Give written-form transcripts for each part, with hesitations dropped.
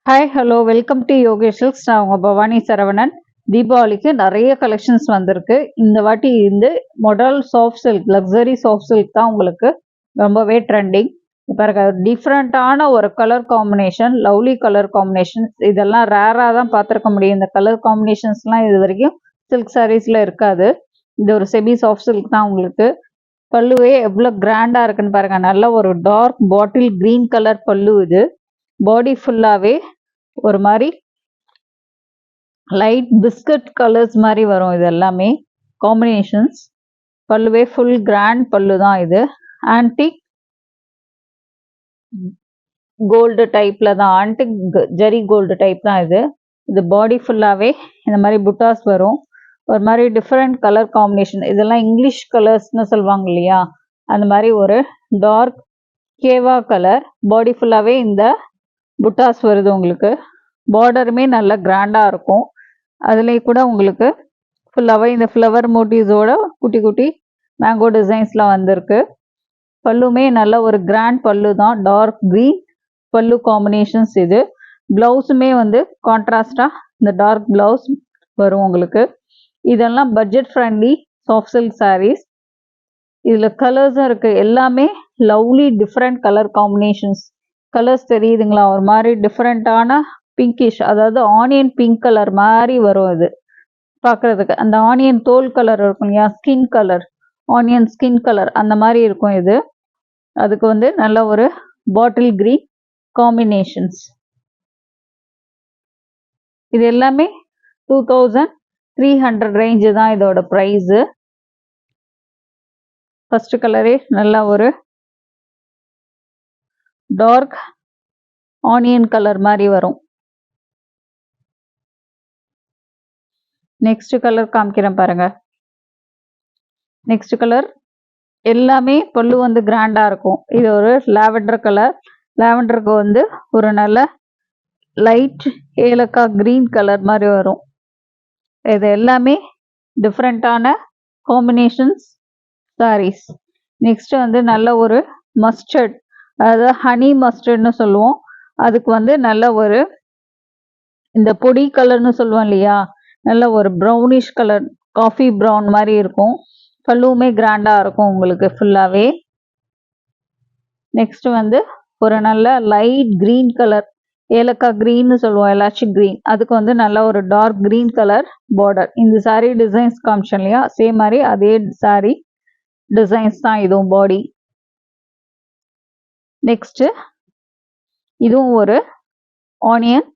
Hi hello welcome to Yogesh silks. நான் உங்கள் பவானி சரவணன். தீபாவளிக்கு நிறைய கலெக்ஷன்ஸ் வந்திருக்கு. இந்த வாட்டி model soft silk, luxury soft silk தான் உங்களுக்கு ரொம்பவே ட்ரெண்டிங். இப்போ டிஃப்ரெண்ட்டான ஒரு colour combination, lovely colour combinations, இதெல்லாம் ரேராக தான் பார்த்துருக்க முடியும். இந்த கலர் காம்பினேஷன்ஸ்லாம் இது வரைக்கும் சில்க் சாரீஸில் இருக்காது. இது ஒரு செமி சாஃப்ட் சில்க் தான் உங்களுக்கு. பல்லுவே எவ்வளோ கிராண்டாக இருக்குன்னு பாருங்கள். நல்ல ஒரு டார்க் பாட்டில் க்ரீன் கலர் பல்லு. இது பாடி ஃபுல்லாகவே ஒரு மாதிரி லைட் பிஸ்கட் கலர்ஸ் மாதிரி வரும். இது எல்லாமே காம்பினேஷன்ஸ். பல்லுவே ஃபுல் கிராண்ட் பல்லு தான். இது ஆன்டிக் கோல்டு டைப்ல தான், ஆன்டிக் ஜரி கோல்டு டைப் தான் இது. இது பாடி ஃபுல்லாகவே இந்த மாதிரி புட்டாஸ் வரும். ஒரு மாதிரி டிஃப்ரெண்ட் கலர் காம்பினேஷன். இதெல்லாம் இங்கிலீஷ் கலர்ஸ்னு சொல்லுவாங்க இல்லையா, அந்த மாதிரி ஒரு டார்க் கேவா கலர். பாடி ஃபுல்லாகவே இந்த புட்டாஸ் வருது உங்களுக்கு. பார்டருமே நல்ல கிராண்டாக இருக்கும். அதுலேயே கூட உங்களுக்கு ஃபுல்லாகவே இந்த ஃப்ளவர் மோட்டிவ்ஸோட குட்டி குட்டி மேங்கோ டிசைன்ஸ்லாம் வந்திருக்கு. பல்லுமே நல்ல ஒரு கிராண்ட் பல்லு தான், டார்க் க்ரீன் பல்லு காம்பினேஷன்ஸ். இது ப்ளவுஸுமே கான்ட்ராஸ்டாக இந்த டார்க் ப்ளவுஸ் வரும் உங்களுக்கு. இதெல்லாம் budget friendly soft silk sarees. இதில் கலர்ஸும் இருக்குது. எல்லாமே lovely different colour combinations. Colours தெரியுதுங்களா? ஒரு மாதிரி டிஃப்ரெண்ட்டான பிங்கிஷ், அதாவது ஆனியன் பிங்க் கலர் மாதிரி வரும். இது பார்க்குறதுக்கு அந்த ஆனியன் தோல் கலர் இருக்கும் இல்லையா, skin colour, onion skin colour அந்த மாதிரி இருக்கும். இது அதுக்கு நல்ல ஒரு பாட்டில் கிரீன் காம்பினேஷன்ஸ். இது எல்லாமே 2300 ரேஞ்சு தான் இதோட ப்ரைஸு. ஃபர்ஸ்ட் கலரே நல்ல ஒரு டார்க் ஆனியன் கலர் மாதிரி வரும். நெக்ஸ்ட் கலர் காமிக்கிறேன் பாருங்க. நெக்ஸ்ட் கலர் எல்லாமே பல்லு கிராண்டா இருக்கும். இது ஒரு லாவெண்டர் கலர். லாவெண்டருக்கு ஒரு நல்ல லைட் ஏலக்காய் கிரீன் கலர் மாதிரி வரும். இது எல்லாமே டிஃப்ரெண்ட்டான காம்பினேஷன்ஸ் சாரீஸ். நெக்ஸ்ட் நல்ல ஒரு மஸ்டர்ட், அதாவது ஹனி மஸ்டர்ட்னு சொல்லுவோம். அதுக்கு நல்ல ஒரு இந்த பொடி கலர்னு சொல்லுவோம் இல்லையா, நல்ல ஒரு ப்ரௌனிஷ் கலர், காஃபி ப்ரௌன் மாதிரி இருக்கும். பல்லுவுமே கிராண்டாக இருக்கும் உங்களுக்கு ஃபுல்லாகவே. நெக்ஸ்ட் ஒரு நல்ல லைட் க்ரீன் கலர், ஏலக்காய் க்ரீன்னு சொல்லுவோம், எலாச்சி க்ரீன். அதுக்கு நல்ல ஒரு டார்க் க்ரீன் கலர் பார்டர். இந்த சாரீ டிசைன்ஸ் காமிச்சோம் இல்லையா, சேம் மாதிரி அதே சாரீ டிசைன்ஸ் தான் இதுவும் பாடி. நெக்ஸ்ட் இதுவும் ஒரு ஆனியன்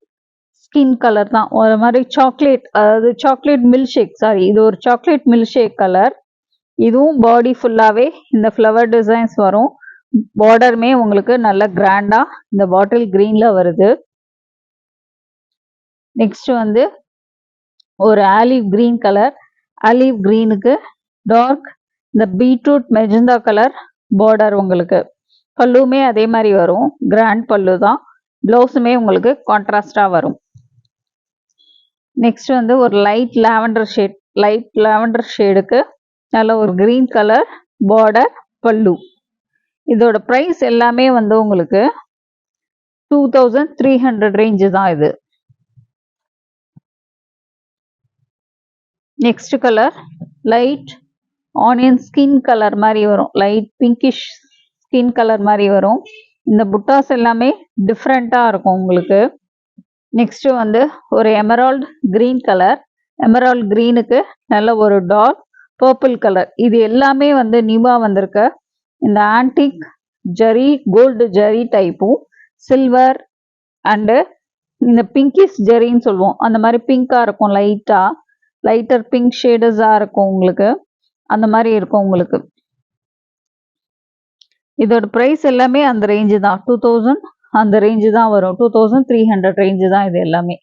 ஸ்கின் கலர் தான். ஒரு மாதிரி சாக்லேட், அதாவது சாக்லேட் மில்க் ஷேக். சாரி, இது ஒரு சாக்லேட் மில்க் ஷேக் கலர். இதுவும் பாடி ஃபுல்லாகவே இந்த ஃப்ளவர் டிசைன்ஸ் வரும். பார்டருமே உங்களுக்கு நல்ல கிராண்டாக இந்த பாட்டில் க்ரீனில் வருது. நெக்ஸ்ட் ஒரு ஆலிவ் க்ரீன் கலர். ஆலிவ் க்ரீனுக்கு டார்க் இந்த பீட்ரூட் மெஜந்தா கலர் பார்டர் உங்களுக்கு. பல்லுமே அதே மாதிரி வரும், கிராண்ட் பல்லு தான். ப்ளவுஸுமே உங்களுக்கு கான்ட்ராஸ்டாக வரும். நெக்ஸ்ட் ஒரு light lavender shade, light lavender ஷேடுக்கு நல்ல ஒரு கிரீன் கலர் பார்டர் பல்லு. இதோட ப்ரைஸ் எல்லாமே உங்களுக்கு 2300 ரேஞ்சு தான் இது. Next colour light onion skin colour மாதிரி வரும், லைட் பிங்கிஷ் ஸ்கின் கலர் மாதிரி வரும். இந்த புட்டாஸ் எல்லாமே டிஃப்ரெண்ட்டாக இருக்கும் உங்களுக்கு. நெக்ஸ்ட் ஒரு எமரால்டு கிரீன் கலர். எமரால்டு கிரீனுக்கு நல்ல ஒரு டார்க் பர்பிள் கலர். இது எல்லாமே நியூவாக வந்திருக்க இந்த ஆன்டிக் ஜரி கோல்டு ஜரி டைப்பும், சில்வர் அண்டு இந்த பிங்கிஷ் ஜரின்னு சொல்லுவோம், அந்த மாதிரி பிங்காக இருக்கும். லைட்டர் பிங்க் ஷேடஸாக இருக்கும் உங்களுக்கு. அந்த மாதிரி இருக்கும் உங்களுக்கு. இதோட ப்ரைஸ் எல்லாமே அந்த ரேஞ்சு தான், 2000 அந்த ரேஞ்சு தான் வரும். 2300 ரேஞ்சு தான் இது எல்லாமே.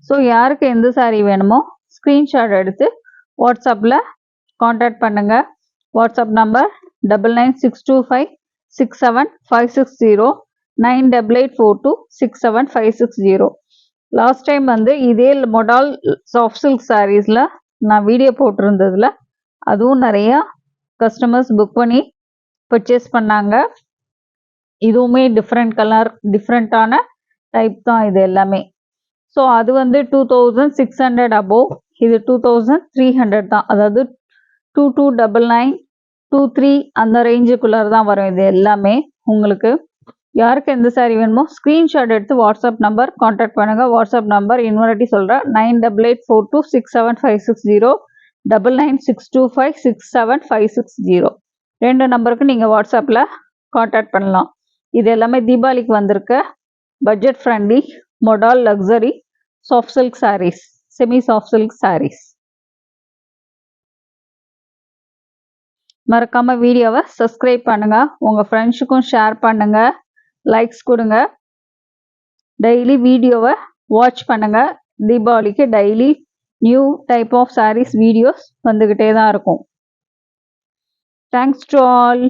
ஸோ யாருக்கு எந்த சாரீ வேணுமோ ஸ்க்ரீன்ஷாட் எடுத்து வாட்ஸ்அப்பில் காண்டாக்ட் பண்ணுங்கள். WhatsApp number 9962567560, 9884267560. லாஸ்ட் டைம் இதே மாடல் சாஃப்ட் சில்க் சாரீஸில் நான் வீடியோ போட்டிருந்ததில் அதுவும் நிறையா கஸ்டமர்ஸ் புக் பண்ணி பர்ச்சேஸ் பண்ணாங்க. இதுவுமே டிஃப்ரெண்ட் கலர் டிஃப்ரெண்ட்டான டைப் தான் இது எல்லாமே. ஸோ அது வந்து 2600 அபோவ், இது 2300 தான். அதாவது 2299 23 அந்த ரேஞ்சுக்குள்ளே தான் வரும் இது எல்லாமே. உங்களுக்கு யாருக்கு எந்த சாரீ வேணுமோ ஸ்க்ரீன்ஷாட் எடுத்து வாட்ஸ்அப் நம்பர் காண்டாக்ட் பண்ணுங்கள். வாட்ஸ்அப் நம்பர் இன்னொரு சொல்கிறேன், 9884267560 9962567560. 2 நம்பருக்கு நீங்கள் வாட்ஸ்அப்பில் காண்டாக்ட் பண்ணலாம். இது எல்லாமே தீபாவளிக்கு வந்திருக்க budget friendly modal luxury soft silk sarees, semi soft silk sarees. மறக்காமல் வீடியோவை சப்ஸ்கிரைப் பண்ணுங்கள், உங்கள் ஃப்ரெண்ட்ஸுக்கும் ஷேர் பண்ணுங்கள், லைக்ஸ் கொடுங்க, டெய்லி வீடியோவை வாட்ச் பண்ணுங்கள். தீபாவளிக்கு daily new type of sarees videos வந்துக்கிட்டே தான் இருக்கும். Thanks to all.